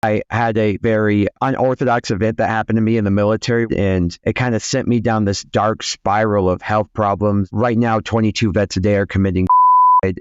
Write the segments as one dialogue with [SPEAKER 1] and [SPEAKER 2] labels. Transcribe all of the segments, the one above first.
[SPEAKER 1] I had a very unorthodox event that happened to me in the military, and it kind of sent me down this dark spiral of health problems. Right now, 22 vets a day are committing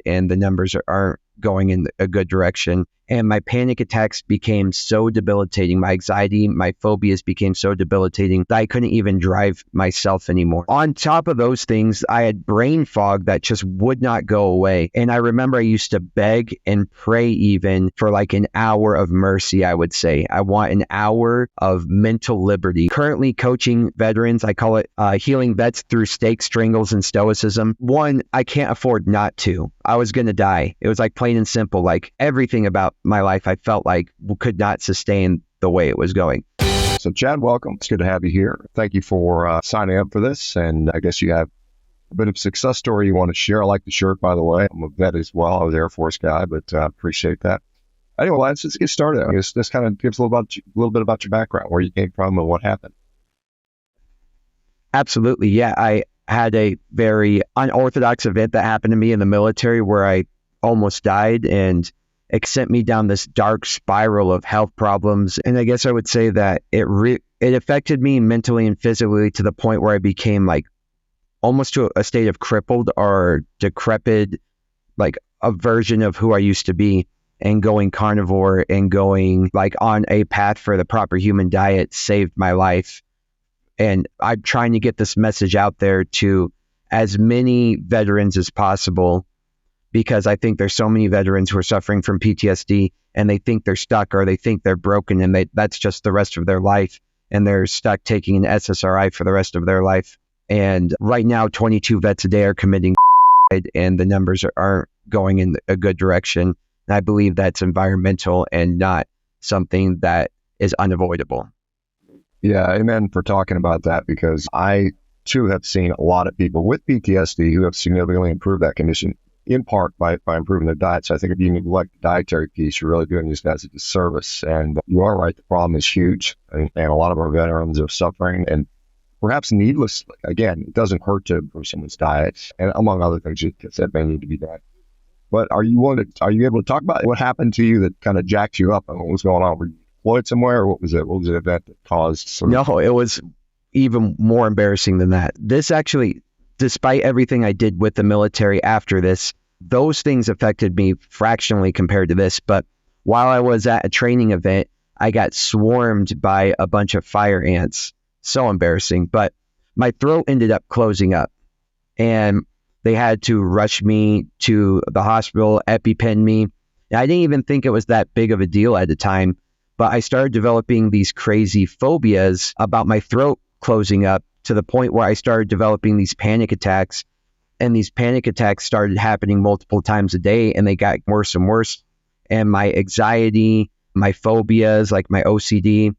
[SPEAKER 1] and the numbers aren't going in a good direction. And my panic attacks became so debilitating. My anxiety, my phobias became so debilitating that I couldn't even drive myself anymore. On top of those things, I had brain fog that just would not go away. And I remember I used to beg and pray even for like an hour of mercy, I would say. I want an hour of mental liberty. Currently coaching veterans, I call it healing vets through steak, strangles, and stoicism. One, I can't afford not to. I was going to die. It was like plain and simple. Like everything about my life, I felt like could not sustain the way it was going.
[SPEAKER 2] So Chad, welcome. It's good to have you here. Thank you for signing up for this. And I guess you have a bit of success story you want to share. I like the shirt, by the way. I'm a vet as well. I was an Air Force guy, but appreciate that. Anyway, let's just get started. I guess this kind of gives a little bit about your background, where you came from and what happened.
[SPEAKER 1] Absolutely. Yeah. I had a very unorthodox event that happened to me in the military where I almost died, and it sent me down this dark spiral of health problems. And I guess I would say that it affected me mentally and physically to the point where I became like almost to a state of crippled or decrepit, like a version of who I used to be. And going carnivore and going like on a path for the proper human diet saved my life. And I'm trying to get this message out there to as many veterans as possible, because I think there's so many veterans who are suffering from PTSD and they think they're stuck or they think they're broken, and that's just the rest of their life, and they're stuck taking an SSRI for the rest of their life. And right now, 22 vets a day are committing and the numbers aren't going in a good direction. And I believe that's environmental and not something that is unavoidable.
[SPEAKER 2] Yeah, amen for talking about that, because I too have seen a lot of people with PTSD who have significantly improved that condition, in part by improving their diet. So I think if you neglect the dietary piece, you're really doing these guys a disservice. And you are right, the problem is huge. And a lot of our veterans are suffering, and perhaps needlessly. Again, it doesn't hurt to improve someone's diet, and among other things that may need to be done. But are you able to talk about what happened to you that kind of jacked you up, and what was going on? Were you deployed somewhere, or what was it? What was the event that caused
[SPEAKER 1] No, it was even more embarrassing than that. This actually, despite everything I did with the military after this, those things affected me fractionally compared to this. But while I was at a training event, I got swarmed by a bunch of fire ants. So embarrassing. But my throat ended up closing up, and they had to rush me to the hospital, EpiPen me. And I didn't even think it was that big of a deal at the time, but I started developing these crazy phobias about my throat closing up, to the point where I started developing these panic attacks. And these panic attacks started happening multiple times a day, and they got worse and worse. And my anxiety, my phobias, like my OCD,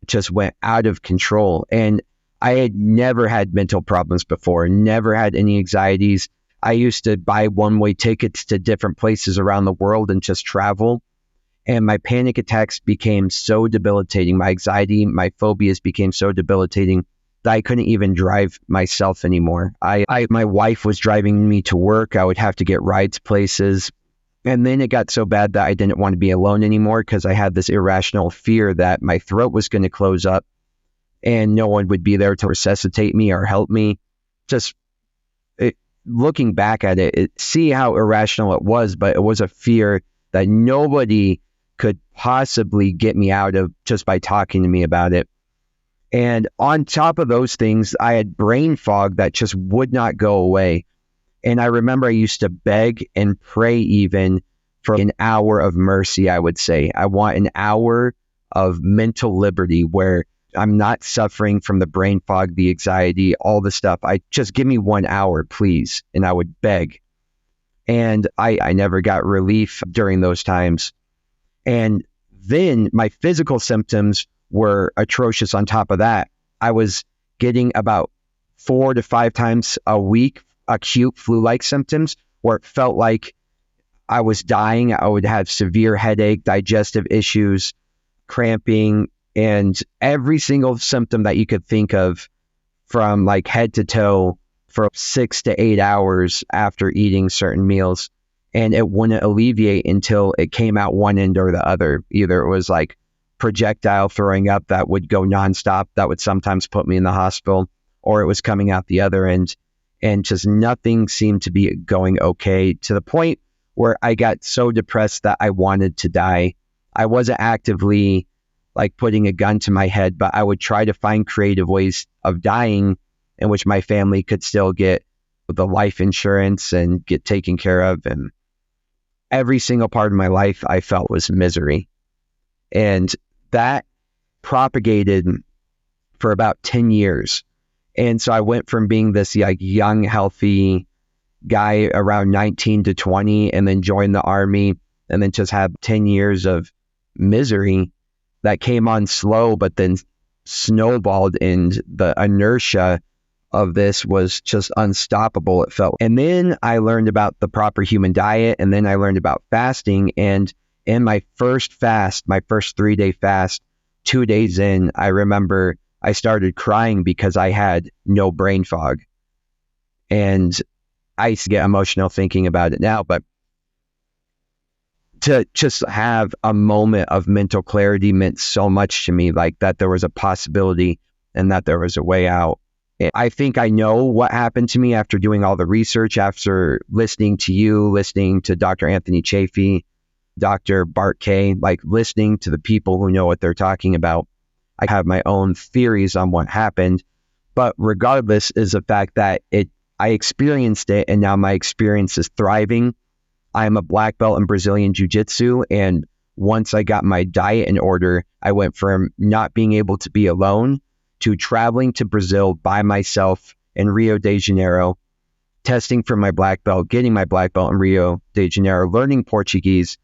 [SPEAKER 1] just went out of control. And I had never had mental problems before, never had any anxieties. I used to buy one-way tickets to different places around the world and just travel. And my panic attacks became so debilitating. My anxiety, my phobias became so debilitating that I couldn't even drive myself anymore. My wife was driving me to work. I would have to get rides places. And then it got so bad that I didn't want to be alone anymore, because I had this irrational fear that my throat was going to close up and no one would be there to resuscitate me or help me. Looking back at it, see how irrational it was, but it was a fear that nobody could possibly get me out of just by talking to me about it. And on top of those things, I had brain fog that just would not go away. And I remember I used to beg and pray even for an hour of mercy, I would say. I want an hour of mental liberty where I'm not suffering from the brain fog, the anxiety, all the stuff. Just give me 1 hour, please. And I would beg. And I never got relief during those times. And then my physical symptoms were atrocious on top of that. I was getting about 4 to 5 times a week acute flu-like symptoms, where it felt like I was dying. I would have severe headache, digestive issues, cramping, and every single symptom that you could think of, from like head to toe, for 6 to 8 hours after eating certain meals. And it wouldn't alleviate until it came out one end or the other. Either it was like projectile throwing up that would go nonstop, that would sometimes put me in the hospital, or it was coming out the other end. And just nothing seemed to be going okay, to the point where I got so depressed that I wanted to die. I wasn't actively like putting a gun to my head, but I would try to find creative ways of dying in which my family could still get the life insurance and get taken care of. And every single part of my life I felt was misery. And that propagated for about 10 years. And so I went from being this like young, healthy guy around 19 to 20, and then joined the army, and then just had 10 years of misery that came on slow, but then snowballed, and the inertia of this was just unstoppable, it felt. And then I learned about the proper human diet, and then I learned about fasting. And in my first fast, my first 3-day fast, 2 days in, I remember I started crying because I had no brain fog. And I get emotional thinking about it now, but to just have a moment of mental clarity meant so much to me, like that there was a possibility and that there was a way out. I think I know what happened to me after doing all the research, after listening to you, listening to Dr. Anthony Chafee, Dr. Bart Kay, like listening to the people who know what they're talking about. I have my own theories on what happened, but regardless is the fact that I experienced it, and now my experience is thriving. I am a black belt in Brazilian Jiu Jitsu, and once I got my diet in order, I went from not being able to be alone to traveling to Brazil by myself in Rio de Janeiro, testing for my black belt, getting my black belt in Rio de Janeiro, learning Portuguese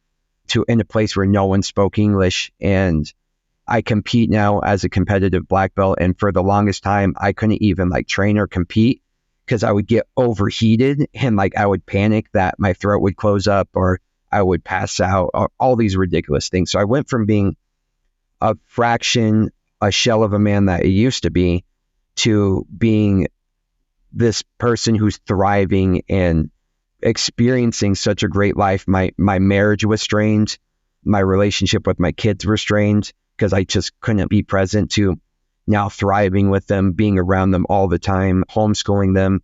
[SPEAKER 1] to in a place where no one spoke English. And I compete now as a competitive black belt. And for the longest time, I couldn't even like train or compete because I would get overheated, and like I would panic that my throat would close up or I would pass out, or all these ridiculous things. So I went from being a fraction, a shell of a man that I used to be, to being this person who's thriving and experiencing such a great life. My marriage was strained. My relationship with my kids were strained because I just couldn't be present, to now thriving with them, being around them all the time, homeschooling them.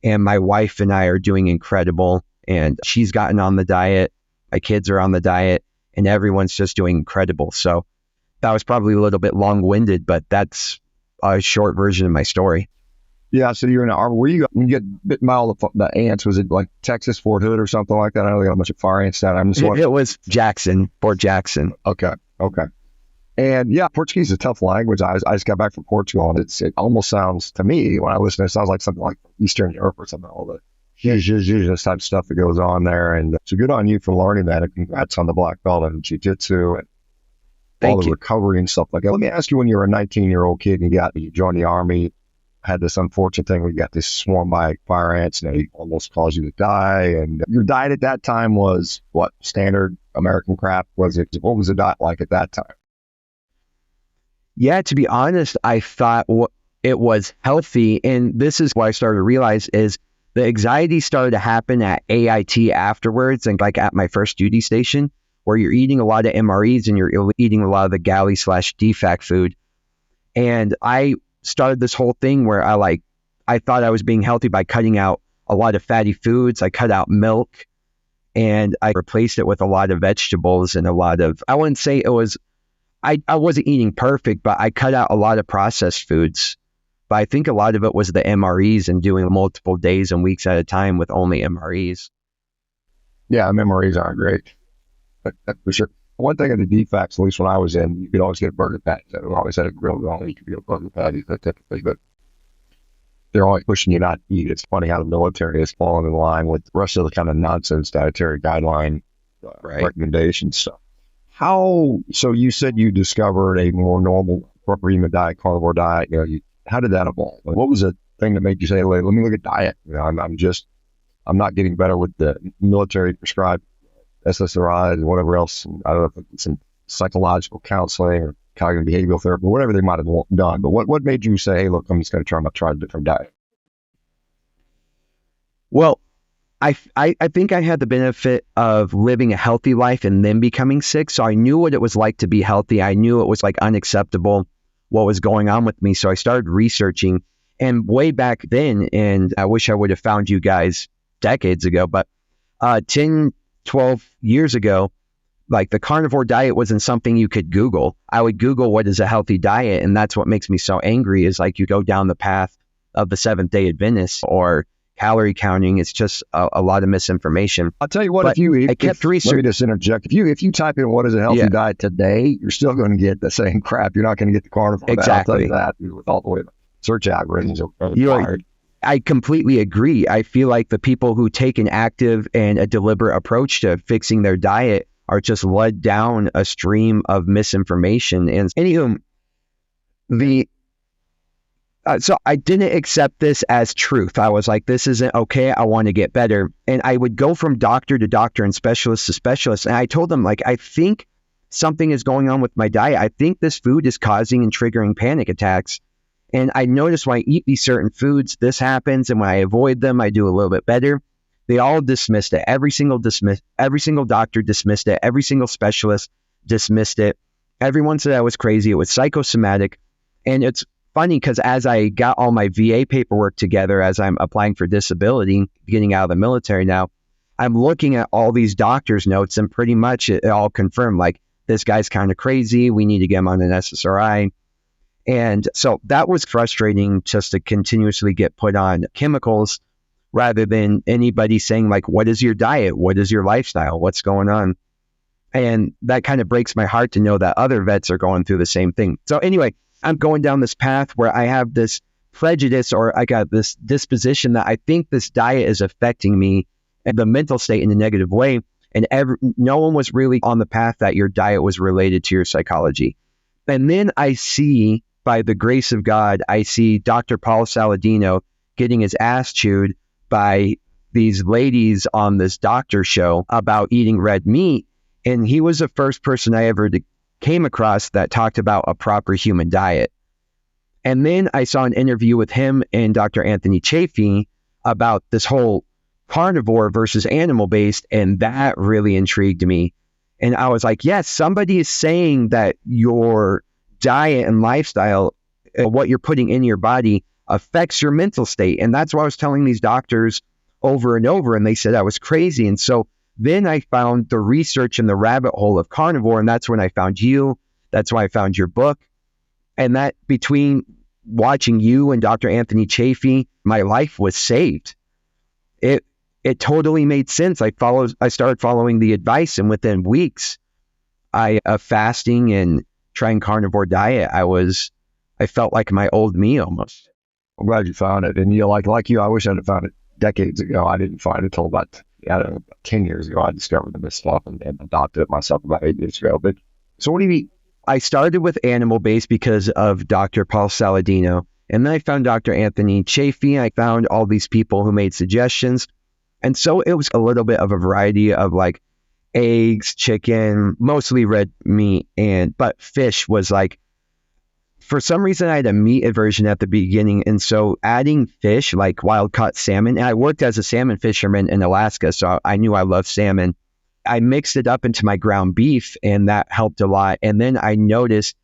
[SPEAKER 1] And my wife and I are doing incredible. And she's gotten on the diet. My kids are on the diet, and everyone's just doing incredible. So that was probably a little bit long-winded, but that's a short version of my story.
[SPEAKER 2] Yeah, so you're in the army. Where you get bitten by all the ants? Was it like Texas, Fort Hood or something like that? I don't know how much of fire ants that.
[SPEAKER 1] It was Jackson, Fort Jackson.
[SPEAKER 2] Okay. And yeah, Portuguese is a tough language. I just got back from Portugal, and it almost sounds, to me, when I listen, it sounds like something like Eastern Europe or something, all the this type of stuff that goes on there. And so good on you for learning that, and congrats on the black belt and jiu-jitsu and all the recovery and stuff like that. Let me ask you, when you were a 19-year-old kid and you joined the army, had this unfortunate thing where you got this swarm by fire ants and they almost caused you to die. And your diet at that time was what? Standard American crap? What was the diet like at that time?
[SPEAKER 1] Yeah, to be honest, I thought it was healthy. And this is what I started to realize is the anxiety started to happen at AIT afterwards, and like at my first duty station, where you're eating a lot of MREs and you're eating a lot of the galley/DFAC food. And I started this whole thing where I thought I was being healthy by cutting out a lot of fatty foods. I cut out milk, and I replaced it with a lot of vegetables and a lot of, I wouldn't say it was, I wasn't eating perfect, but I cut out a lot of processed foods. But I think a lot of it was the MREs and doing multiple days and weeks at a time with only MREs.
[SPEAKER 2] Yeah, MREs aren't great. That's for sure. One thing at the DFACs, at least when I was in, you could always get burger patties. I always had a grill going. You could get burger patties, that type of thing. But they're always pushing you not to eat. It's funny how the military is falling in line with the rest of the kind of nonsense dietary guideline recommendations stuff. So you said you discovered a more normal, proper human diet, carnivore diet. How did that evolve? What was the thing that made you say, let me look at diet? I'm not getting better with the military prescribed SSRIs and whatever else. I don't know if it's some psychological counseling or cognitive behavioral therapy, whatever they might have done. But what made you say, hey, look, I'm just going to try a different diet?
[SPEAKER 1] Well, I think I had the benefit of living a healthy life and then becoming sick. So I knew what it was like to be healthy. I knew it was like unacceptable what was going on with me. So I started researching. And way back then, and I wish I would have found you guys decades ago, but 10, 12 years ago, like the carnivore diet wasn't something you could Google. I would Google what is a healthy diet. And that's what makes me so angry is like you go down the path of the Seventh-day Adventist or calorie counting. It's just a lot of misinformation.
[SPEAKER 2] I'll tell you what,
[SPEAKER 1] But I kept researching.
[SPEAKER 2] Let me just interject. If you type in what is a healthy diet today, you're still going to get the same crap. You're not going to get the carnivore.
[SPEAKER 1] Exactly.
[SPEAKER 2] I'll tell you that with all the way search algorithms are
[SPEAKER 1] I completely agree. I feel like the people who take an active and a deliberate approach to fixing their diet are just led down a stream of misinformation. And anywho, so I didn't accept this as truth. I was like, this isn't okay. I want to get better. And I would go from doctor to doctor and specialist to specialist. And I told them, like, I think something is going on with my diet. I think this food is causing and triggering panic attacks. And I noticed when I eat these certain foods, this happens. And when I avoid them, I do a little bit better. They all dismissed it. Every single doctor dismissed it. Every single specialist dismissed it. Everyone said I was crazy. It was psychosomatic. And it's funny because as I got all my VA paperwork together, as I'm applying for disability, getting out of the military now, I'm looking at all these doctors' notes and pretty much it all confirmed, like, this guy's kind of crazy. We need to get him on an SSRI. And so that was frustrating just to continuously get put on chemicals rather than anybody saying, like, what is your diet? What is your lifestyle? What's going on? And that kind of breaks my heart to know that other vets are going through the same thing. So anyway, I'm going down this path where I have this prejudice or I got this disposition that I think this diet is affecting me and the mental state in a negative way. And no one was really on the path that your diet was related to your psychology. And then I see, by the grace of God, I see Dr. Paul Saladino getting his ass chewed by these ladies on this doctor show about eating red meat. And he was the first person I ever came across that talked about a proper human diet. And then I saw an interview with him and Dr. Anthony Chafee about this whole carnivore versus animal-based, and that really intrigued me. And I was like, yes, somebody is saying that your diet and lifestyle, what you're putting in your body, affects your mental state. And that's what I was telling these doctors over and over, and they said I was crazy. And so then I found the research in the rabbit hole of carnivore, and that's when I found you. That's why I found your book. And that between watching you and Dr. Anthony Chafee, my life was saved. It totally made sense. I started following the advice, and within weeks, of fasting and trying carnivore diet, I felt like my old me almost.
[SPEAKER 2] I'm glad you found it. And like you, I wish I'd have found it decades ago. I didn't find it until about 10 years ago. I discovered this stuff and adopted it myself about 8 years ago. But so what do you eat?
[SPEAKER 1] I started with animal-based because of Dr. Paul Saladino. And then I found Dr. Anthony Chafee. I found all these people who made suggestions. And so it was a little bit of a variety of like eggs, chicken, mostly red meat, but fish was like, for some reason I had a meat aversion at the beginning. And so adding fish, like wild caught salmon, and I worked as a salmon fisherman in Alaska, so I knew I loved salmon. I mixed it up into my ground beef, and that helped a lot. And then I noticed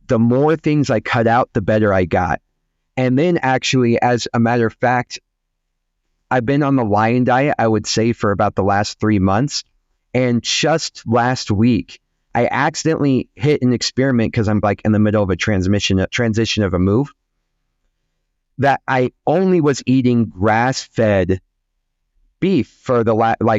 [SPEAKER 1] the more things I cut out, the better I got. And then actually, as a matter of fact, I've been on the lion diet, I would say, for about the last 3 months. And just last week, I accidentally hit an experiment because I'm like in the middle of a transition of a move, that I only was eating grass-fed beef for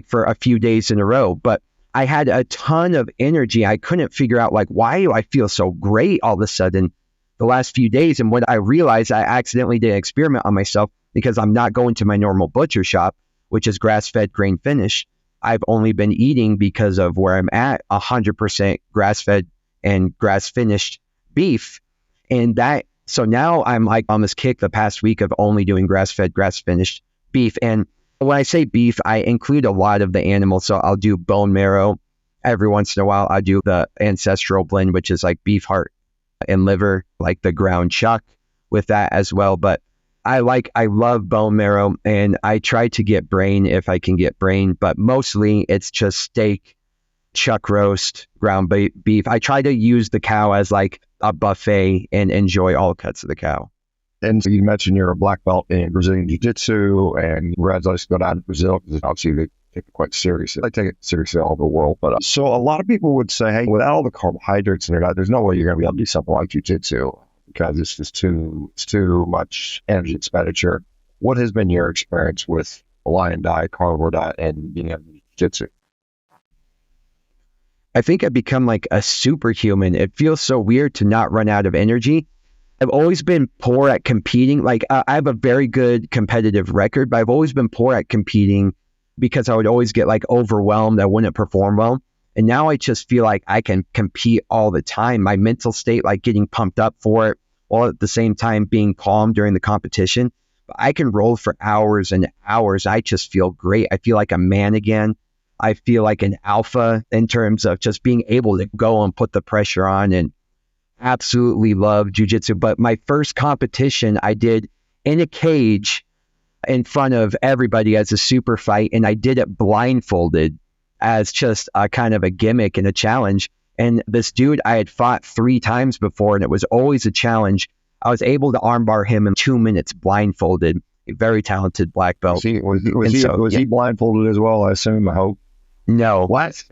[SPEAKER 1] for a few days in a row. But I had a ton of energy. I couldn't figure out, like, why do I feel so great all of a sudden the last few days? And when I realized, I accidentally did an experiment on myself because I'm not going to my normal butcher shop, which is grass-fed, grain-finished. I've only been eating, because of where I'm at, 100% grass-fed and grass-finished beef. And so now I'm like on this kick the past week of only doing grass-fed, grass-finished beef. And when I say beef, I include a lot of the animals. So I'll do bone marrow. Every once in a while, I do the ancestral blend, which is like beef heart and liver, like the ground chuck with that as well. But I love bone marrow, and I try to get brain if I can get brain, but mostly it's just steak, chuck roast, ground beef. I try to use the cow as like a buffet and enjoy all cuts of the cow.
[SPEAKER 2] And so you mentioned you're a black belt in Brazilian Jiu Jitsu, and congratulations go down to Brazil because obviously they take it quite seriously. They take it seriously all over the world. But so a lot of people would say, hey, without all the carbohydrates in their diet, there's no way you're going to be able to do something like Jiu Jitsu because it's just too much energy expenditure. What has been your experience with a lion diet, carnivore diet, and being able to do Jiu Jitsu?
[SPEAKER 1] I think I've become like a superhuman. It feels so weird to not run out of energy. I've always been poor at competing. Like I have a very good competitive record, but I've always been poor at competing because I would always get like overwhelmed. I wouldn't perform well. And now I just feel like I can compete all the time. My mental state, like getting pumped up for it, while at the same time being calm during the competition. But I can roll for hours and hours. I just feel great. I feel like a man again. I feel like an alpha in terms of just being able to go and put the pressure on, and absolutely love jiu-jitsu. But my first competition I did in a cage in front of everybody as a super fight, and I did it blindfolded as just a kind of a gimmick and a challenge. And this dude I had fought 3 times before, and it was always a challenge. I was able to armbar him in 2 minutes blindfolded. A very talented black belt.
[SPEAKER 2] Was he blindfolded as well, I assume? I hope.
[SPEAKER 1] No.
[SPEAKER 2] What?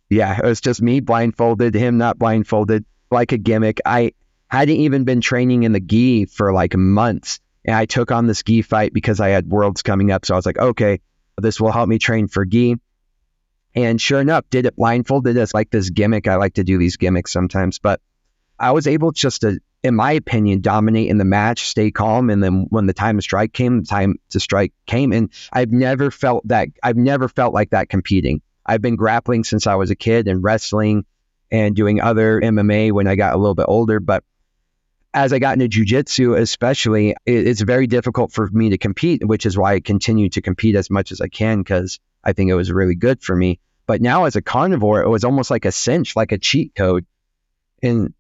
[SPEAKER 1] Yeah, it was just me blindfolded, him not blindfolded, like a gimmick. I hadn't even been training in the gi for like months, and I took on this gi fight because I had worlds coming up. So I was like, okay, this will help me train for gi. And sure enough, did it blindfolded as like this gimmick. I like to do these gimmicks sometimes, but I was able just to, in my opinion, dominate in the match, stay calm. And then when the time to strike came, the time to strike came. And I've never felt like that competing. I've been grappling since I was a kid and wrestling and doing other MMA when I got a little bit older. But as I got into jiu-jitsu, especially, it's very difficult for me to compete, which is why I continue to compete as much as I can, because I think it was really good for me. But now as a carnivore, it was almost like a cinch, like a cheat code. And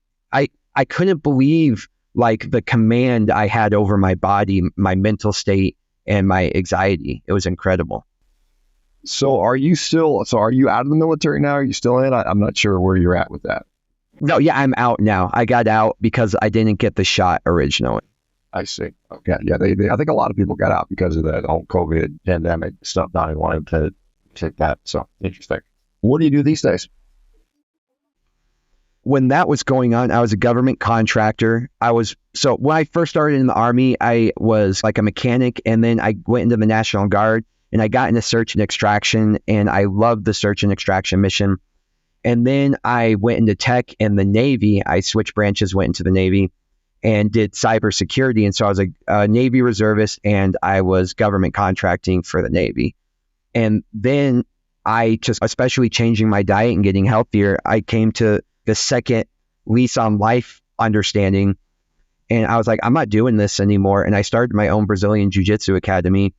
[SPEAKER 1] I couldn't believe like the command I had over my body, my mental state, and my anxiety. It was incredible.
[SPEAKER 2] So are you out of the military now? Are you still in? I'm not sure where you're at with that.
[SPEAKER 1] No, yeah, I'm out now. I got out because I didn't get the shot originally.
[SPEAKER 2] I see. Okay. Yeah, I think a lot of people got out because of the whole COVID pandemic stuff. Not even wanting to take that. So interesting. What do you do these days?
[SPEAKER 1] When that was going on, I was a government contractor. So when I first started in the Army, I was like a mechanic, and then I went into the National Guard, and I got into search and extraction, and I loved the search and extraction mission. And then I went into tech and the Navy. I switched branches, went into the Navy, and did cybersecurity. And so I was a Navy reservist, and I was government contracting for the Navy. And then I just, especially changing my diet and getting healthier, I came to the second lease on life understanding. And I was like, I'm not doing this anymore. And I started my own Brazilian Jiu Jitsu academy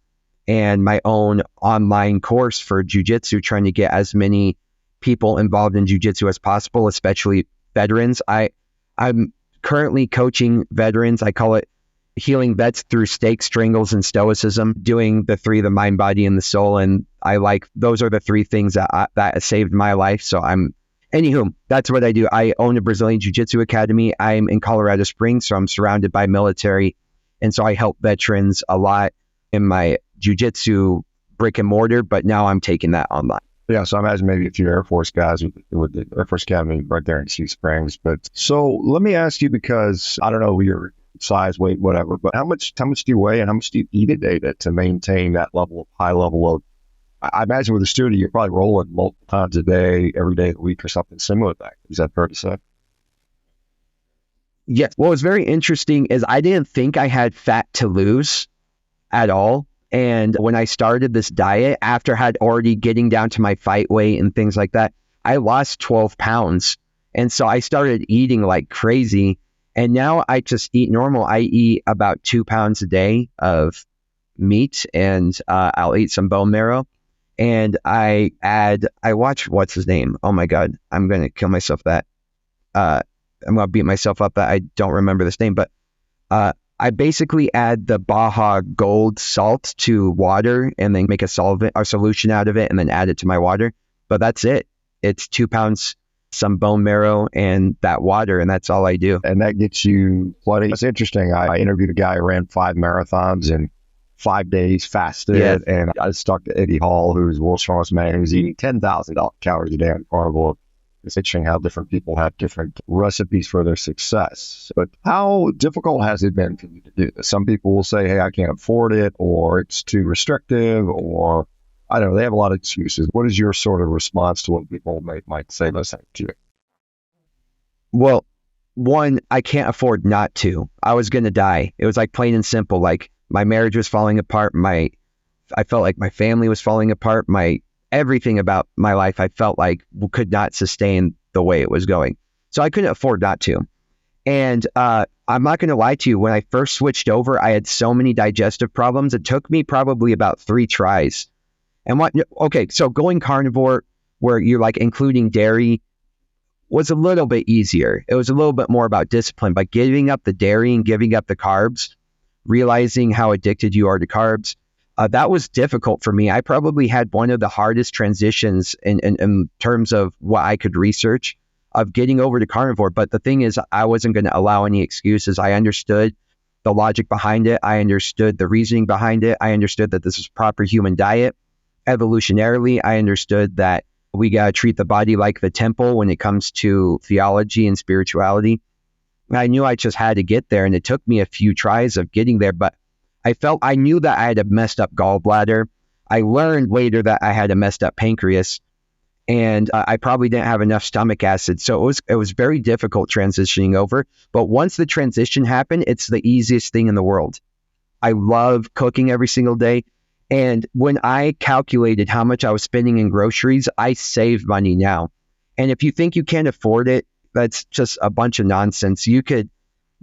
[SPEAKER 1] and my own online course for Jiu Jitsu, trying to get as many people involved in Jiu Jitsu as possible, especially veterans. I'm currently coaching veterans. I call it healing vets through steak, strangles, and stoicism, doing the 3, the mind, body, and the soul. And those are the 3 things that saved my life. So anywho, that's what I do. I own a Brazilian Jiu Jitsu academy. I'm in Colorado Springs, so I'm surrounded by military. And so I help veterans a lot in my Jiu Jitsu brick and mortar, but now I'm taking that online.
[SPEAKER 2] Yeah, so I imagine maybe a few Air Force guys with the Air Force Academy right there in Sea Springs. But so let me ask you, because I don't know your size, weight, whatever, but how much do you weigh and how much do you eat a day to maintain that high level of, I imagine with a studio, you're probably rolling multiple times a day, every day of the week or something similar to that. Is that fair to say?
[SPEAKER 1] Yes. What was very interesting is I didn't think I had fat to lose at all. And when I started this diet, after I had already getting down to my fight weight and things like that, I lost 12 pounds. And so I started eating like crazy. And now I just eat normal. I eat about 2 pounds a day of meat, and I'll eat some bone marrow. And I watch, what's his name? Oh my God, I'm going to kill myself I'm going to beat myself up that I don't remember this name, but I basically add the Baja Gold salt to water and then make a solution out of it and then add it to my water. But that's it. It's 2 pounds, some bone marrow, and that water, and that's all I do.
[SPEAKER 2] And that gets you plenty. It's interesting. I interviewed a guy who ran 5 marathons in 5 days, fasted, and I just talked to Eddie Hall, who's the world's strongest man, who's eating 10,000 calories a day on Carnivore. It's interesting how different people have different recipes for their success. But how difficult has it been for you to do this? Some people will say, hey, I can't afford it, or it's too restrictive, or I don't know. They have a lot of excuses. What is your sort of response to what people might say those things to you?
[SPEAKER 1] Well, one, I can't afford not to. I was going to die. It was like plain and simple. Like my marriage was falling apart. I felt like my family was falling apart. Everything about my life, I felt like could not sustain the way it was going. So I couldn't afford not to. And I'm not going to lie to you. When I first switched over, I had so many digestive problems. It took me probably about 3 tries. And so going carnivore, where you're like including dairy, was a little bit easier. It was a little bit more about discipline, but giving up the dairy and giving up the carbs, realizing how addicted you are to carbs, that was difficult for me. I probably had one of the hardest transitions in terms of what I could research of getting over to carnivore. But the thing is, I wasn't going to allow any excuses. I understood the logic behind it. I understood the reasoning behind it. I understood that this is proper human diet. Evolutionarily, I understood that we got to treat the body like the temple when it comes to theology and spirituality. I knew I just had to get there, and it took me a few tries of getting there, but I knew that I had a messed up gallbladder. I learned later that I had a messed up pancreas, and I probably didn't have enough stomach acid. So it was very difficult transitioning over. But once the transition happened, it's the easiest thing in the world. I love cooking every single day. And when I calculated how much I was spending in groceries, I save money now. And if you think you can't afford it, that's just a bunch of nonsense. You could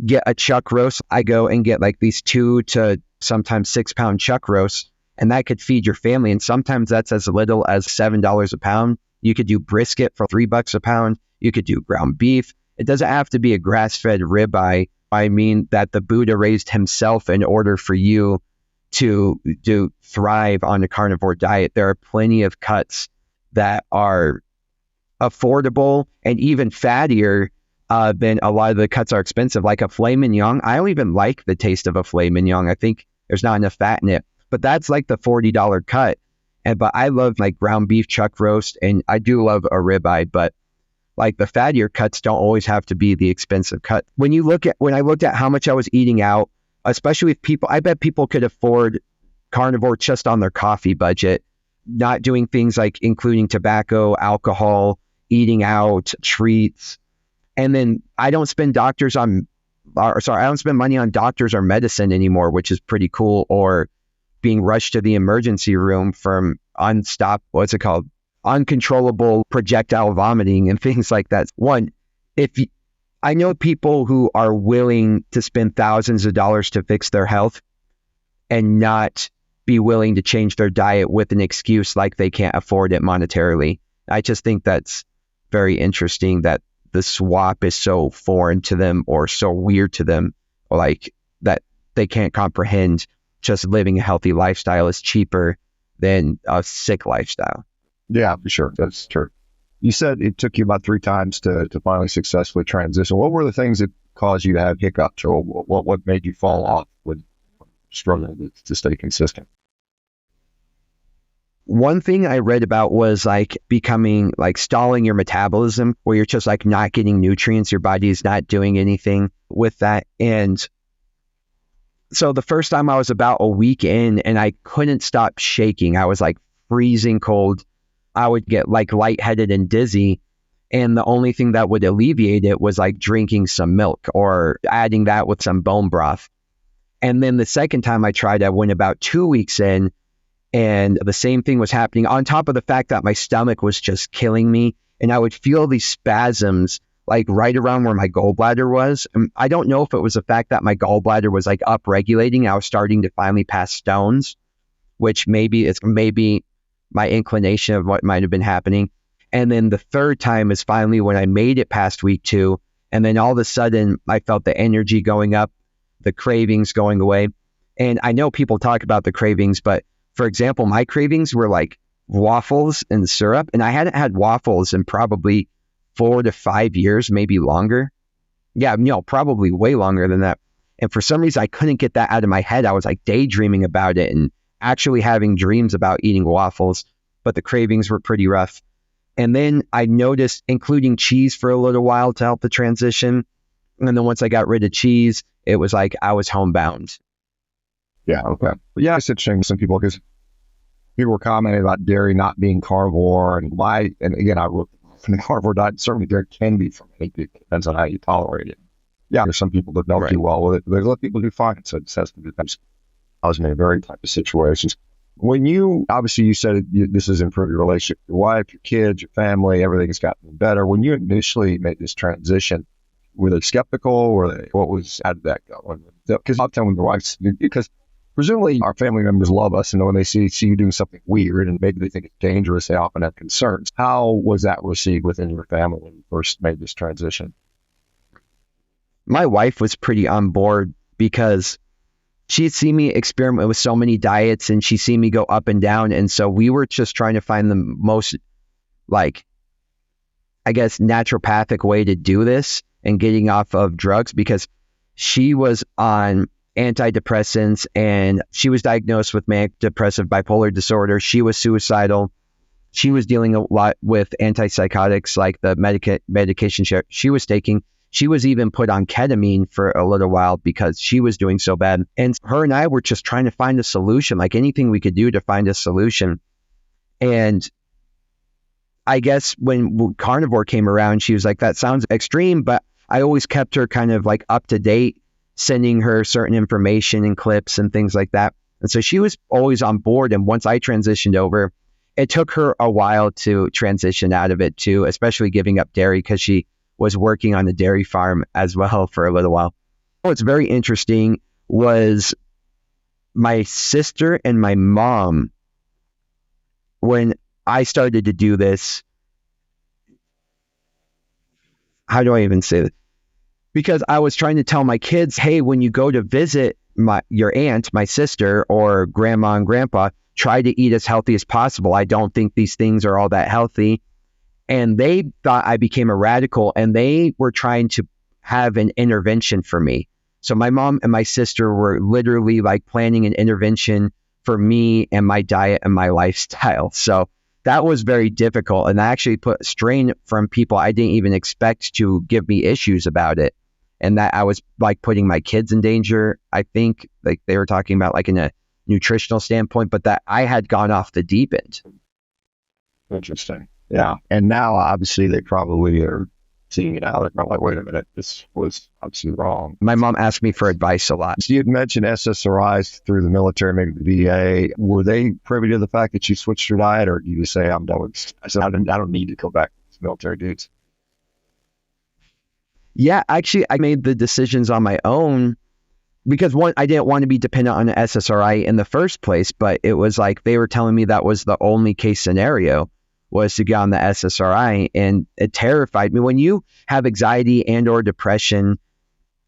[SPEAKER 1] get a chuck roast. I go and get like these 2 to sometimes 6 pound chuck roasts, and that could feed your family. And sometimes that's as little as $7 a pound. You could do brisket for $3 a pound. You could do ground beef. It doesn't have to be a grass-fed ribeye. I mean that the Buddha raised himself in order for you to thrive on a carnivore diet. There are plenty of cuts that are affordable and even fattier than a lot of the cuts are expensive, like a filet mignon. I don't even like the taste of a filet mignon. I think there's not enough fat in it, but that's like the $40 cut. But I love like ground beef chuck roast, and I do love a ribeye, but like the fattier cuts don't always have to be the expensive cut. When I looked at how much I was eating out, especially with people, I bet people could afford carnivore just on their coffee budget, not doing things like including tobacco, alcohol, eating out, treats. And then I don't spend money on doctors or medicine anymore, which is pretty cool, or being rushed to the emergency room from uncontrollable projectile vomiting and things like that. I know people who are willing to spend thousands of dollars to fix their health and not be willing to change their diet with an excuse like they can't afford it monetarily. I just think that's very interesting that the swap is so foreign to them or so weird to them, or like that they can't comprehend just living a healthy lifestyle is cheaper than a sick lifestyle.
[SPEAKER 2] Yeah, for sure. That's true. You said it took you about 3 times to finally successfully transition. What were the things that caused you to have hiccups, or what made you fall off with struggling to stay consistent?
[SPEAKER 1] One thing I read about was like becoming like stalling your metabolism, where you're just like not getting nutrients. Your body is not doing anything with that. And so the first time I was about a week in and I couldn't stop shaking. I was like freezing cold. I would get like lightheaded and dizzy. And the only thing that would alleviate it was like drinking some milk or adding that with some bone broth. And then the second time I tried, I went about 2 weeks in, and the same thing was happening, on top of the fact that my stomach was just killing me. And I would feel these spasms like right around where my gallbladder was. And I don't know if it was the fact that my gallbladder was like upregulating. I was starting to finally pass stones, which maybe my inclination of what might have been happening. And then the third time is finally when I made it past week 2. And then all of a sudden I felt the energy going up. the cravings going away. And I know people talk about the cravings, but for example, my cravings were like waffles and syrup. And I hadn't had waffles in probably 4 to 5 years, maybe longer. Yeah, probably way longer than that. And for some reason, I couldn't get that out of my head. I was like daydreaming about it and actually having dreams about eating waffles, but the cravings were pretty rough. And then I noticed including cheese for a little while to help the transition. And then once I got rid of cheese, it was like I was homebound.
[SPEAKER 2] Yeah, okay. Yeah, it's interesting. Some people, because people were commenting about dairy not being carnivore, and again, I work from the carnivore diet. Certainly, dairy can be for many people. Depends on how you tolerate it. Yeah, there's some people that don't do well with it, but there's other people who do fine. So it just has to do that. I was in a very type of situations. When obviously you said this has improved your relationship with your wife, your kids, your family, everything's gotten better. When you initially made this transition, were they skeptical? How did that go? Because I'll tell them the wife, because presumably our family members love us, and when they see you doing something weird and maybe they think it's dangerous, they often have concerns. How was that received within your family when you first made this transition?
[SPEAKER 1] My wife was pretty on board because she'd seen me experiment with so many diets and she'd seen me go up and down. And so we were just trying to find the most, like, I guess, naturopathic way to do this and getting off of drugs, because she was on antidepressants and she was diagnosed with manic depressive bipolar disorder. She was suicidal. She was dealing a lot with antipsychotics, like the medication she was taking. She was even put on ketamine for a little while because she was doing so bad. And her and I were just trying to find a solution, like anything we could do to find a solution. And I guess when Carnivore came around, she was like, that sounds extreme, but I always kept her kind of like up to date, sending her certain information and clips and things like that. And so she was always on board. And once I transitioned over, it took her a while to transition out of it too, especially giving up dairy, because she was working on the dairy farm as well for a little while. What's very interesting was my sister and my mom, when I started to do this, how do I even say this? Because I was trying to tell my kids, hey, when you go to visit your aunt, my sister, or grandma and grandpa, try to eat as healthy as possible. I don't think these things are all that healthy. And they thought I became a radical, and they were trying to have an intervention for me. So my mom and my sister were literally like planning an intervention for me and my diet and my lifestyle. So that was very difficult. And I actually put strain from people I didn't even expect to give me issues about it. And that I was like putting my kids in danger. I think like they were talking about like in a nutritional standpoint, but that I had gone off the deep end.
[SPEAKER 2] Interesting. Yeah. And now obviously they probably are seeing it out. They're probably like, wait a minute, this was obviously wrong.
[SPEAKER 1] My mom asked me for advice a lot.
[SPEAKER 2] So you had mentioned SSRIs through the military, maybe the VA. Were they privy to the fact that you switched your diet, or do you say, I'm done with this? I said, I don't need to go back to these military dudes.
[SPEAKER 1] Yeah, actually, I made the decisions on my own because one, I didn't want to be dependent on an SSRI in the first place, but it was like they were telling me that was the only case scenario, was to get on the SSRI, and it terrified me. When you have anxiety and or depression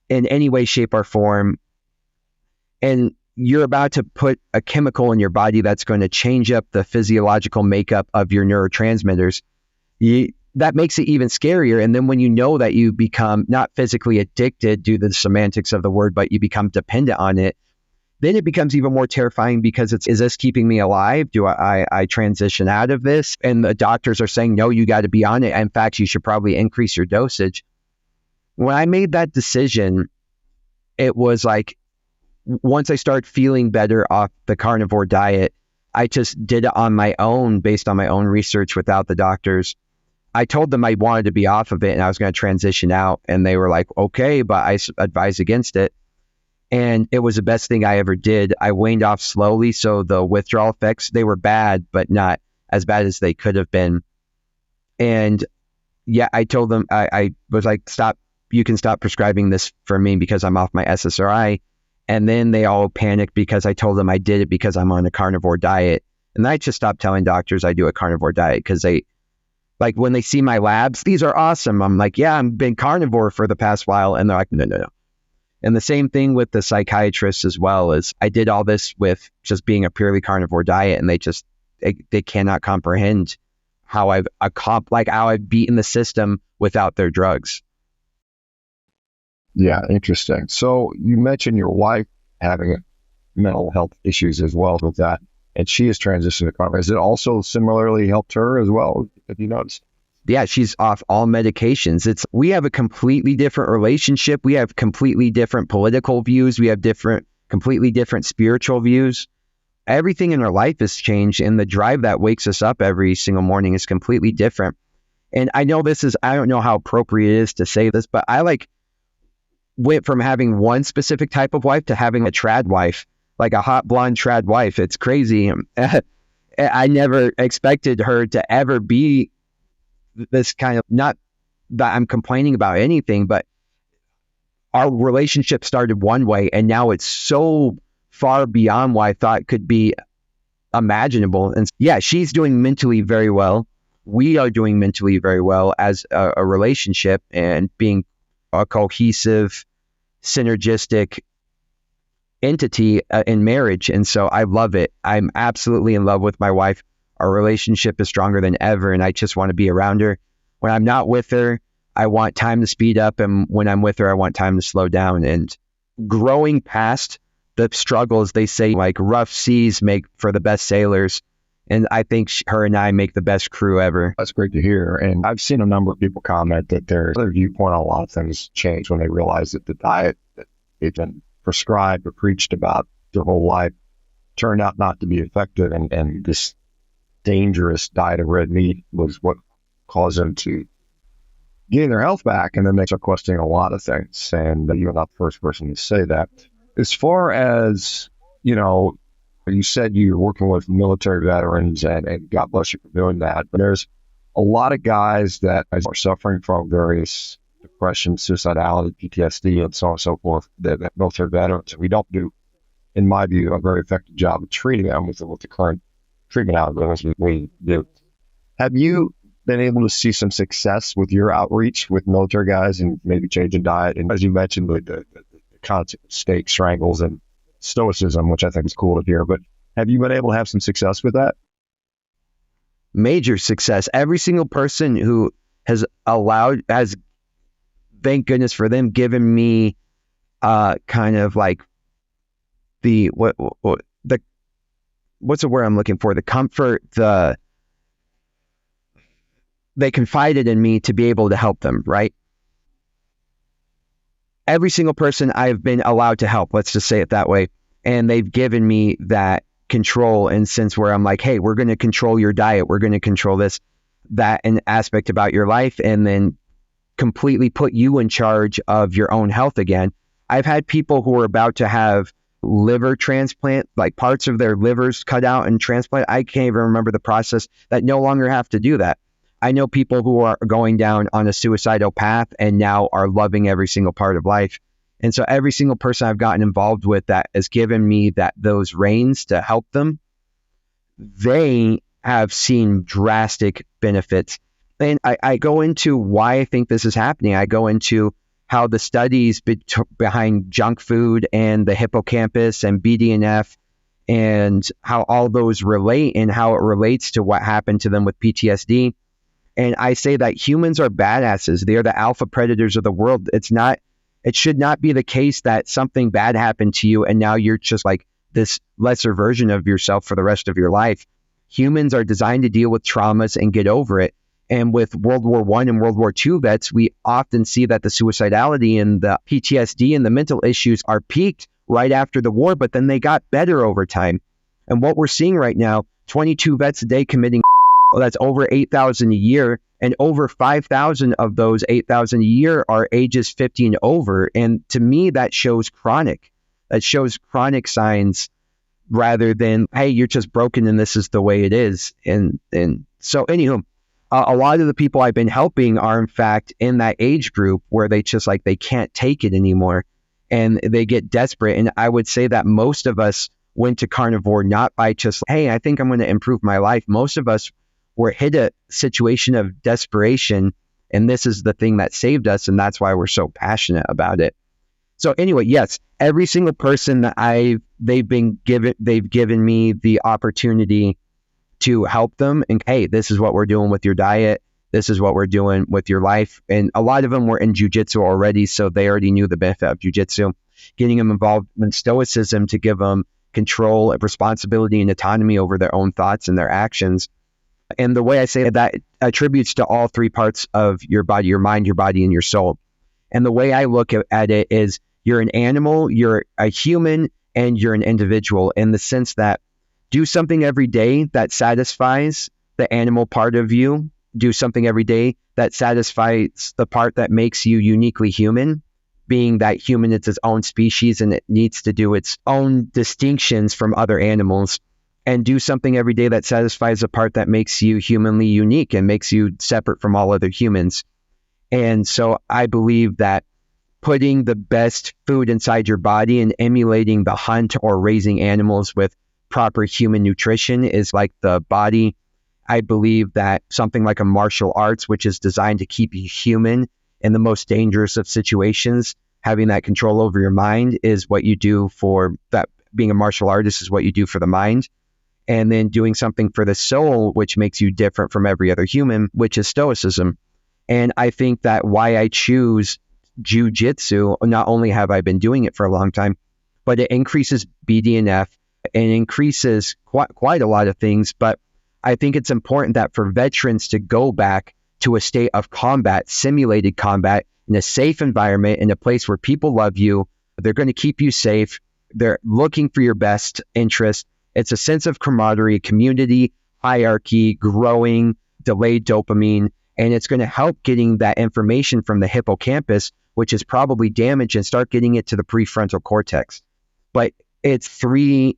[SPEAKER 1] in any way, shape, or form, and you're about to put a chemical in your body that's going to change up the physiological makeup of your neurotransmitters, that makes it even scarier. And then when you know that you become not physically addicted due to the semantics of the word, but you become dependent on it, then it becomes even more terrifying because is this keeping me alive? Do I transition out of this? And the doctors are saying, no, you got to be on it. In fact, you should probably increase your dosage. When I made that decision, it was like, once I started feeling better off the carnivore diet, I just did it on my own, based on my own research without the doctors. I told them I wanted to be off of it and I was going to transition out. And they were like, okay, but I advise against it. And it was the best thing I ever did. I waned off slowly. So the withdrawal effects, they were bad, but not as bad as they could have been. And yeah, I told them, I was like, stop, you can stop prescribing this for me because I'm off my SSRI. And then they all panicked because I told them I did it because I'm on a carnivore diet. And I just stopped telling doctors I do a carnivore diet because they, like when they see my labs, these are awesome. I'm like, yeah, I've been carnivore for the past while. And they're like, no. And the same thing with the psychiatrists as well. Is I did all this with just being a purely carnivore diet, and they cannot comprehend how how I've beaten the system without their drugs.
[SPEAKER 2] Yeah, interesting. So you mentioned your wife having mental health issues as well with that, and she has transitioned to carnivore. Has it also similarly helped her as well? Have you noticed?
[SPEAKER 1] Yeah, she's off all medications. We have a completely different relationship. We have completely different political views. We have completely different spiritual views. Everything in our life has changed, and the drive that wakes us up every single morning is completely different. And I know I don't know how appropriate it is to say this, but I went from having one specific type of wife to having a trad wife, like a hot blonde trad wife. It's crazy. I never expected her to ever be this kind of, not that I'm complaining about anything, but our relationship started one way, and now it's so far beyond what I thought could be imaginable. And yeah, she's doing mentally very well. We are doing mentally very well as a relationship, and being a cohesive, synergistic entity in marriage. And so I love it. I'm absolutely in love with my wife. Our relationship is stronger than ever, and I just want to be around her. When I'm not with her, I want time to speed up, and when I'm with her, I want time to slow down. And growing past the struggles, they say, like, rough seas make for the best sailors. And I think her and I make the best crew ever.
[SPEAKER 2] That's great to hear. And I've seen a number of people comment that their viewpoint on a lot of things changed when they realized that the diet that they've been prescribed or preached about their whole life turned out not to be effective. And this dangerous diet of red meat was what caused them to gain their health back. And then they start questioning a lot of things. And you're not the first person to say that. As far as, you said you're working with military veterans, and God bless you for doing that. But there's a lot of guys that are suffering from various depression, suicidality, PTSD, and so on and so forth, that military veterans. And we don't do, in my view, a very effective job of treating them with the current treatment algorithms we do. Have you been able to see some success with your outreach with military guys and maybe changing diet? And as you mentioned, the concept of steak, strangles, and stoicism, which I think is cool to hear. But have you been able to have some success with that?
[SPEAKER 1] Major success. Every single person who has thank goodness for them, given me kind of like what's the word I'm looking for? The comfort, they confided in me to be able to help them, right? Every single person I've been allowed to help, let's just say it that way. And they've given me that control and sense where I'm like, hey, we're going to control your diet. We're going to control this, that, an aspect about your life, and then completely put you in charge of your own health again. I've had people who are about to have liver transplant, like parts of their livers cut out and transplant. I can't even remember the process, that no longer have to do that. I know people who are going down on a suicidal path and now are loving every single part of life. And so every single person I've gotten involved with that has given me those reins to help them, they have seen drastic benefits. And I go into why I think this is happening. I go into how the studies behind junk food and the hippocampus and BDNF and how all those relate and how it relates to what happened to them with PTSD. And I say that humans are badasses. They are the alpha predators of the world. It should not be the case that something bad happened to you and now you're just like this lesser version of yourself for the rest of your life. Humans are designed to deal with traumas and get over it. And with World War I and World War II vets, we often see that the suicidality and the PTSD and the mental issues are peaked right after the war, but then they got better over time. And what we're seeing right now, 22 vets a day committing, that's over 8,000 a year, and over 5,000 of those 8,000 a year are ages 50 and over. And to me, that shows chronic. That shows chronic signs rather than, hey, you're just broken and this is the way it is. And so anywho, a lot of the people I've been helping are in fact in that age group where they just like, they can't take it anymore and they get desperate. And I would say that most of us went to carnivore not by just, hey, I think I'm going to improve my life. Most of us were hit a situation of desperation, and this is the thing that saved us, and that's why we're so passionate about it. So anyway, yes, every single person that they've given me the opportunity to help them. And hey, this is what we're doing with your diet. This is what we're doing with your life. And a lot of them were in jiu-jitsu already, so they already knew the benefit of jiu-jitsu. Getting them involved in stoicism to give them control, responsibility, and autonomy over their own thoughts and their actions. And the way I say that attributes to all three parts of your body, your mind, your body, and your soul. And the way I look at it is you're an animal, you're a human, and you're an individual, in the sense that do something every day that satisfies the animal part of you. Do something every day that satisfies the part that makes you uniquely human, being that human is its own species and it needs to do its own distinctions from other animals. And do something every day that satisfies the part that makes you humanly unique and makes you separate from all other humans. And so I believe that putting the best food inside your body and emulating the hunt or raising animals with proper human nutrition is like the body. I believe that something like a martial arts, which is designed to keep you human in the most dangerous of situations, having that control over your mind is what you do for that. Being a martial artist is what you do for the mind. And then doing something for the soul, which makes you different from every other human, which is stoicism. And I think that why I choose jiu-jitsu, not only have I been doing it for a long time, but it increases BDNF and increases quite a lot of things. But I think it's important that for veterans to go back to a state of combat, simulated combat, in a safe environment, in a place where people love you, they're going to keep you safe, they're looking for your best interest. It's a sense of camaraderie, community, hierarchy, growing, delayed dopamine, and it's going to help getting that information from the hippocampus, which is probably damaged, and start getting it to the prefrontal cortex. But it's three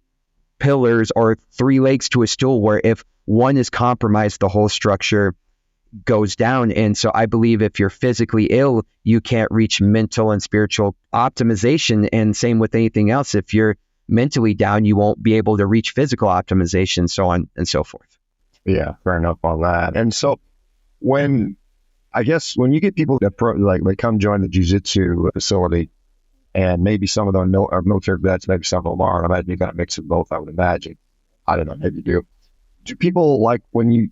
[SPEAKER 1] pillars or three legs to a stool where if one is compromised, the whole structure goes down. And so I believe if you're physically ill, you can't reach mental and spiritual optimization. And same with anything else. If you're mentally down, you won't be able to reach physical optimization, so on and so forth.
[SPEAKER 2] Yeah, fair enough on that. And so when you get people that they come join the jiu-jitsu facility, and maybe some of them are military vets, maybe some of them aren't. I imagine you got a mix of both, I would imagine. I don't know, maybe you do. Do people like when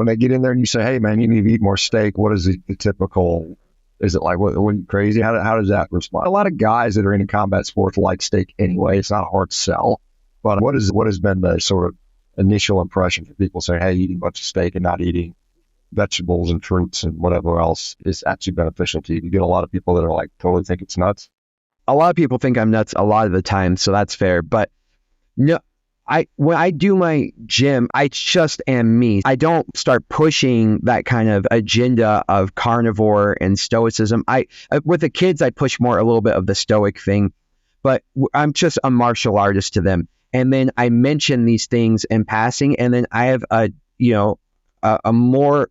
[SPEAKER 2] they get in there and you say, hey man, you need to eat more steak, what is the typical, is it like, what crazy? How does that respond? A lot of guys that are into combat sports like steak anyway. It's not a hard sell. But what has been the sort of initial impression for people saying, hey, eating a bunch of steak and not eating vegetables and fruits and whatever else is actually beneficial to you? You get a lot of people that are like totally think it's nuts.
[SPEAKER 1] A lot of people think I'm nuts a lot of the time, so that's fair. But no, when I do my gym, I just am me. I don't start pushing that kind of agenda of carnivore and stoicism. With the kids, I push more a little bit of the stoic thing, but I'm just a martial artist to them. And then I mention these things in passing, and then I have a more,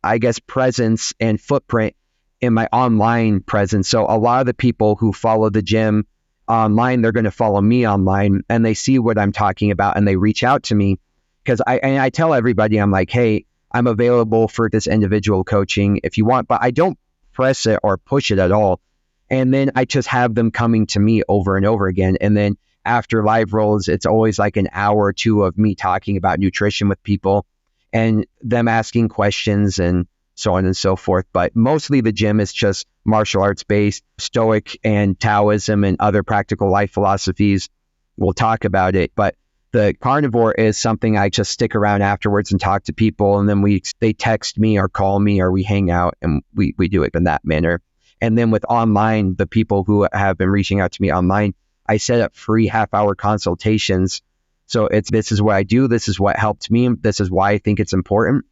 [SPEAKER 1] I guess, presence and footprint in my online presence. So a lot of the people who follow the gym online, they're going to follow me online, and they see what I'm talking about and they reach out to me, because I tell everybody, I'm like, hey, I'm available for this individual coaching if you want, but I don't press it or push it at all. And then I just have them coming to me over and over again. And then after live rolls, it's always like an hour or two of me talking about nutrition with people and them asking questions and so on and so forth. But mostly the gym is just martial arts based, Stoic and Taoism and other practical life philosophies. We'll talk about it. But the carnivore is something I just stick around afterwards and talk to people. And then they text me or call me or we hang out, and we do it in that manner. And then with online, the people who have been reaching out to me online, I set up free half-hour consultations. So this is what I do. This is what helped me. This is why I think it's important.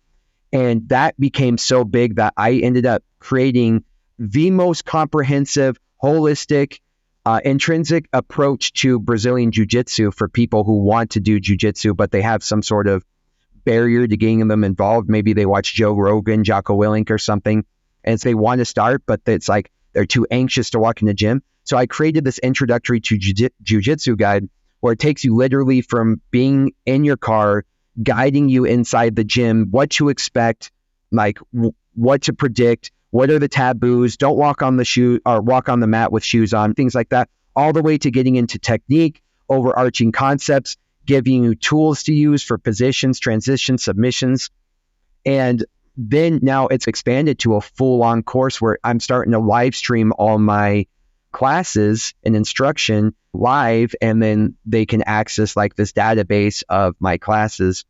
[SPEAKER 1] And that became so big that I ended up creating the most comprehensive, holistic, intrinsic approach to Brazilian Jiu Jitsu for people who want to do Jiu Jitsu, but they have some sort of barrier to getting them involved. Maybe they watch Joe Rogan, Jocko Willink or something, and they want to start, but it's like they're too anxious to walk in the gym. So I created this introductory to Jiu Jitsu guide where it takes you literally from being in your car, guiding you inside the gym, what to expect, like what to predict, what are the taboos, don't walk on the shoe or walk on the mat with shoes on, things like that, all the way to getting into technique, overarching concepts, giving you tools to use for positions, transitions, submissions. And then now it's expanded to a full-on course where I'm starting to live stream all my classes and instruction live, and then they can access like this database of my classes.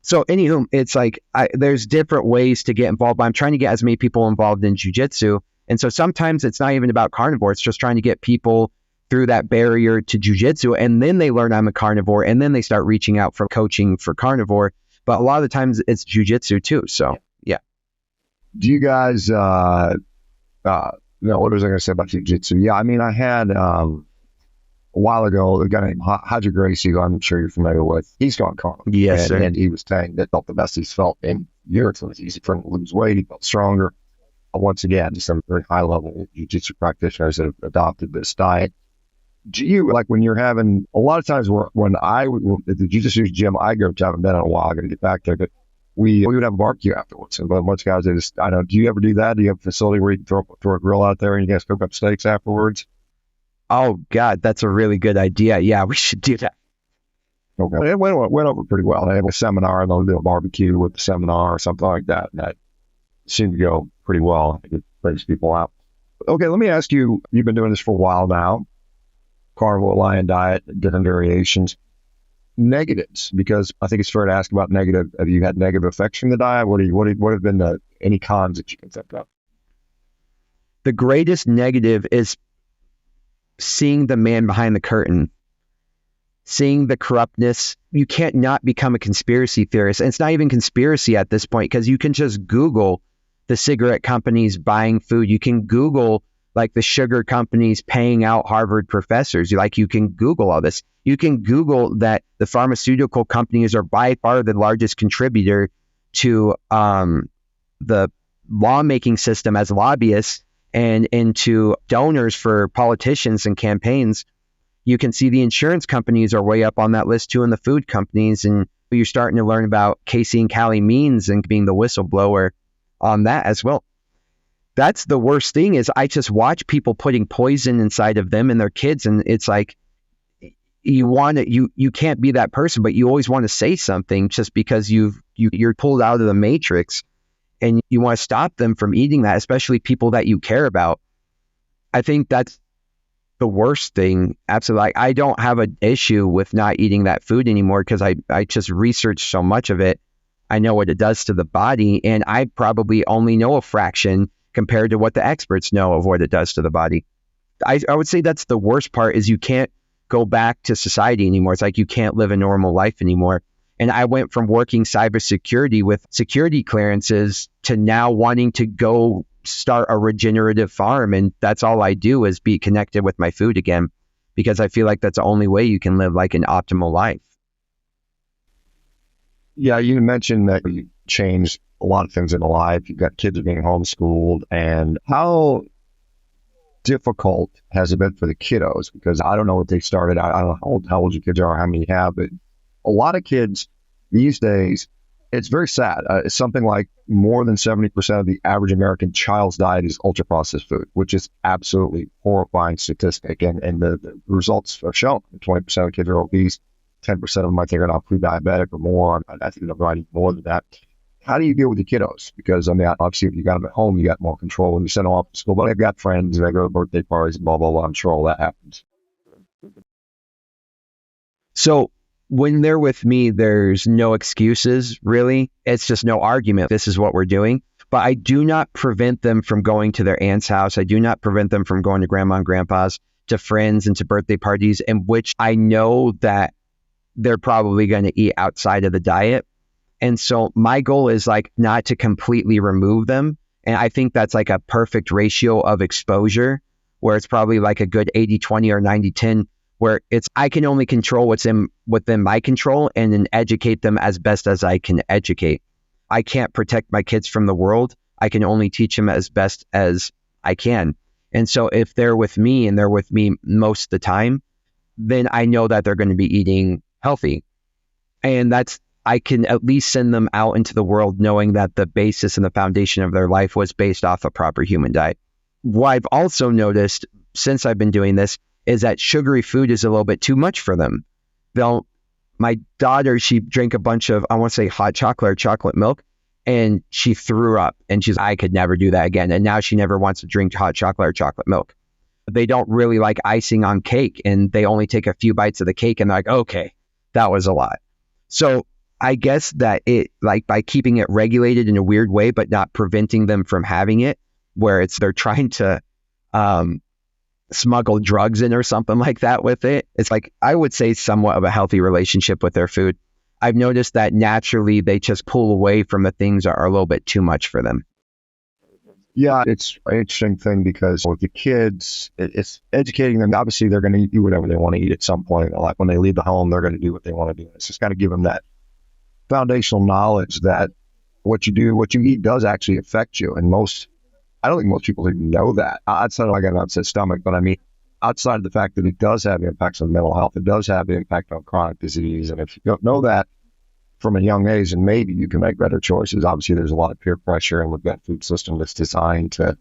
[SPEAKER 1] So anywho, it's like there's different ways to get involved, but I'm trying to get as many people involved in jiu-jitsu. And so sometimes it's not even about carnivore. It's just trying to get people through that barrier to jiu-jitsu, and then they learn I'm a carnivore, and then they start reaching out for coaching for carnivore. But a lot of the times it's jiu-jitsu too. So yeah.
[SPEAKER 2] Do you guys, no, what was I going to say about jiu-jitsu? Yeah, I mean, I had a while ago a guy named Haji Gracie, who I'm sure you're familiar with. He's gone carnivore.
[SPEAKER 1] Yes, sir.
[SPEAKER 2] And he was saying that felt the best he's felt in years. It was easy for him to lose weight. He felt stronger. Once again, just some very high-level jiu-jitsu practitioners that have adopted this diet. Do you, like when you're having, a lot of times when at the jiu-jitsu gym I go to, I haven't been in a while, I got to get back there, but we would have a barbecue afterwards. And a bunch of guys, I know, do you ever do that? Do you have a facility where you can throw a grill out there and you guys cook up steaks afterwards?
[SPEAKER 1] Oh, God, that's a really good idea. Yeah, we should do that.
[SPEAKER 2] Okay. It went over pretty well. They have a seminar and they'll do a barbecue with the seminar or something like that. And that seemed to go pretty well. It brings people out. Okay, let me ask you, you've been doing this for a while now. Carnivore Lion diet, different variations. Negatives, because I think it's fair to ask about negative. Have you had negative effects from the diet? What have been any cons that you can think of?
[SPEAKER 1] The greatest negative is seeing the man behind the curtain, seeing the corruptness. You can't not become a conspiracy theorist. And it's not even conspiracy at this point, because you can just Google the cigarette companies buying food. You can Google like the sugar companies paying out Harvard professors. You can Google all this. You can Google that the pharmaceutical companies are by far the largest contributor to the lawmaking system as lobbyists and into donors for politicians and campaigns. You can see the insurance companies are way up on that list too, and the food companies. And you're starting to learn about casein calamines and being the whistleblower on that as well. That's the worst thing, is I just watch people putting poison inside of them and their kids. And it's like, you can't be that person, but you always want to say something just because you're pulled out of the matrix, and you want to stop them from eating that, especially people that you care about. I think that's the worst thing. Absolutely. I don't have an issue with not eating that food anymore, because I just researched so much of it. I know what it does to the body, and I probably only know a fraction compared to what the experts know of what it does to the body. I would say that's the worst part, is you can't go back to society anymore. It's like you can't live a normal life anymore. And I went from working cybersecurity with security clearances to now wanting to go start a regenerative farm. And that's all I do, is be connected with my food again, because I feel like that's the only way you can live like an optimal life.
[SPEAKER 2] Yeah, you mentioned that you changed a lot of things in life. You've got kids being homeschooled, and how difficult has it been for the kiddos? Because I don't know what they started out. I don't know how old your kids are, how many you have, but a lot of kids these days, it's very sad. It's something like more than 70% of the average American child's diet is ultra-processed food, which is absolutely horrifying statistic. And the results are shown. 20% of kids are obese. 10% of them, I think, are now pre-diabetic or more. I think they're writing more than that. How do you deal with the kiddos? Because, I mean, obviously, if you got them at home, you got more control when you send them off to school. But they've got friends, they go to birthday parties, blah, blah, blah. I'm sure all that happens.
[SPEAKER 1] So when they're with me, there's no excuses, really. It's just no argument. This is what we're doing. But I do not prevent them from going to their aunt's house. I do not prevent them from going to grandma and grandpa's, to friends and to birthday parties, in which I know that they're probably going to eat outside of the diet. And so my goal is like not to completely remove them. And I think that's like a perfect ratio of exposure, where it's probably like a good 80-20 or 90-10, where it's, I can only control what's within my control, and then educate them as best as I can educate. I can't protect my kids from the world. I can only teach them as best as I can. And so if they're with me, and they're with me most of the time, then I know that they're going to be eating healthy. And that's I can at least send them out into the world knowing that the basis and the foundation of their life was based off a proper human diet. What I've also noticed since I've been doing this is that sugary food is a little bit too much for them. My daughter, she drank a bunch of, I want to say hot chocolate or chocolate milk, and she threw up, and I could never do that again. And now she never wants to drink hot chocolate or chocolate milk. They don't really like icing on cake, and they only take a few bites of the cake and they're like, okay, that was a lot. So I guess that by keeping it regulated in a weird way, but not preventing them from having it, where they're trying to smuggle drugs in or something like that with it. It's like, I would say somewhat of a healthy relationship with their food. I've noticed that naturally they just pull away from the things that are a little bit too much for them.
[SPEAKER 2] Yeah, it's an interesting thing because with the kids, it's educating them. Obviously, they're going to eat whatever they want to eat at some point in their life. When they leave the home, they're going to do what they want to do. It's just got to give them that foundational knowledge that what you eat does actually affect you. And I don't think most people even know that. Outside of like an upset stomach, but I mean, outside of the fact that it does have impacts on mental health, it does have impact on chronic disease. And if you don't know that from a young age, and maybe you can make better choices. Obviously, there's a lot of peer pressure, and we've got a food system that's designed to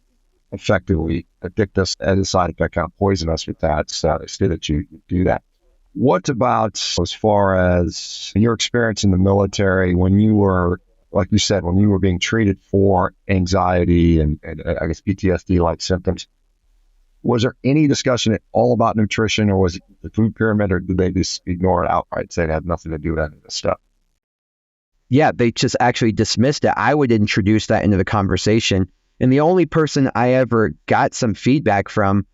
[SPEAKER 2] effectively addict us as a side effect, kind of poison us with that. So instead that you do that. What about as far as your experience in the military when you were, like you said, when you were being treated for anxiety and I guess PTSD-like symptoms? Was there any discussion at all about nutrition, or was it the food pyramid, or did they just ignore it outright, say it had nothing to do with any of this stuff?
[SPEAKER 1] Yeah, they just actually dismissed it. I would introduce that into the conversation. And the only person I ever got some feedback from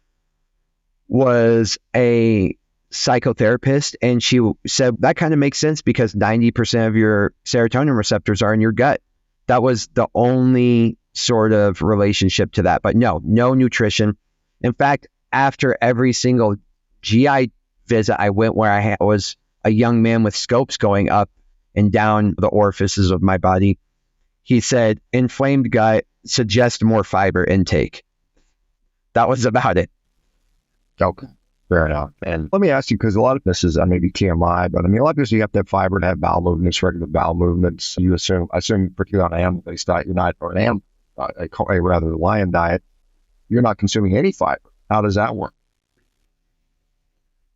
[SPEAKER 1] was a psychotherapist. And she said, that kind of makes sense because 90% of your serotonin receptors are in your gut. That was the only sort of relationship to that. But no nutrition. In fact, after every single GI visit I went, where I was a young man with scopes going up and down the orifices of my body, he said, inflamed gut, suggest more fiber intake. That was about it.
[SPEAKER 2] Okay, fair enough. And let me ask you, because a lot of this is maybe TMI, but I mean, a lot of people, you have to have fiber to have bowel movements, regular bowel movements. I assume particularly on an animal-based diet, you're not, or a rather lion diet, you're not consuming any fiber. How does that work?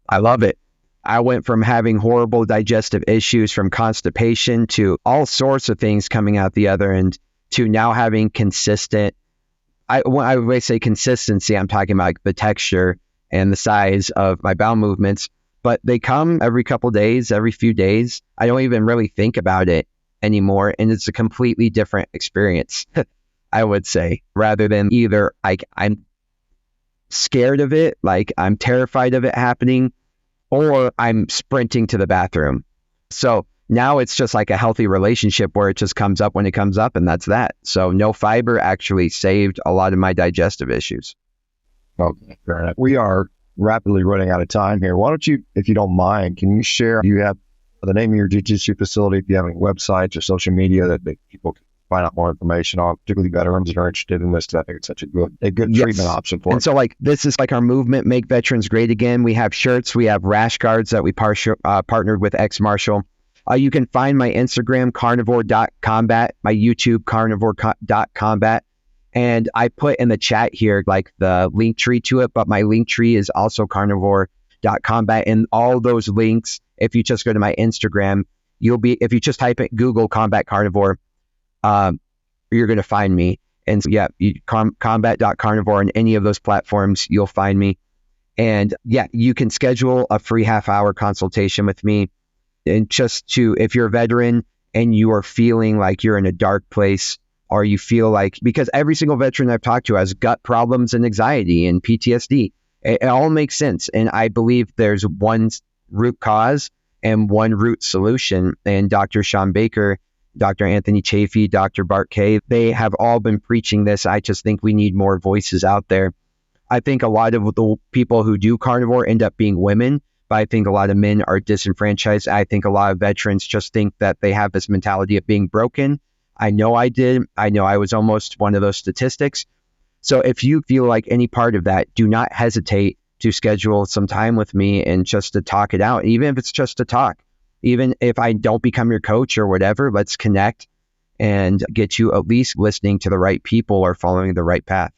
[SPEAKER 1] I love it. I went from having horrible digestive issues, from constipation to all sorts of things coming out the other end, to now having consistent, when I say consistency, I'm talking about the texture and the size of my bowel movements, but they come every couple days, every few days. I don't even really think about it anymore. And it's a completely different experience, I would say, rather than either like I'm scared of it, like I'm terrified of it happening, or I'm sprinting to the bathroom. So now it's just like a healthy relationship where it just comes up when it comes up, and that's that. So no fiber actually saved a lot of my digestive issues.
[SPEAKER 2] Okay, fair enough. We are rapidly running out of time here. Why don't you, if you don't mind, can you share, do you have the name of your jiu-jitsu facility, if you have any websites or social media that people can find out more information on, particularly veterans that are interested in this? I think it's such a good treatment option for them.
[SPEAKER 1] And so like, this is like our movement, Make Veterans Great Again. We have shirts, we have rash guards that we partnered with Ex-Marshal. You can find my Instagram, carnivore.combat, my YouTube, carnivore.combat. And I put in the chat here, like the link tree to it, but my link tree is also carnivore.combat. And all those links, if you just go to my Instagram, if you just type in Google Combat Carnivore, you're going to find me. And so, yeah, combat.carnivore on any of those platforms, you'll find me. And yeah, you can schedule a free half-hour consultation with me. And if you're a veteran and you are feeling like you're in a dark place, or you feel like, because every single veteran I've talked to has gut problems and anxiety and PTSD, it all makes sense. And I believe there's one root cause and one root solution. And Dr. ShawnBaker, Dr. Anthony Chafee, Dr. Bart Kay, they have all been preaching this. I just think we need more voices out there. I think a lot of the people who do carnivore end up being women, but I think a lot of men are disenfranchised. I think a lot of veterans just think that they have this mentality of being broken. I know I did. I know I was almost one of those statistics. So if you feel like any part of that, do not hesitate to schedule some time with me and just to talk it out, even if it's just to talk. Even if I don't become your coach or whatever, let's connect and get you at least listening to the right people or following the right path.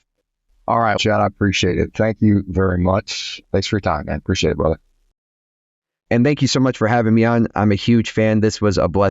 [SPEAKER 2] All right, Chad, I appreciate it. Thank you very much. Thanks for your time, man. Appreciate it, brother.
[SPEAKER 1] And thank you so much for having me on. I'm a huge fan. This was a blessing.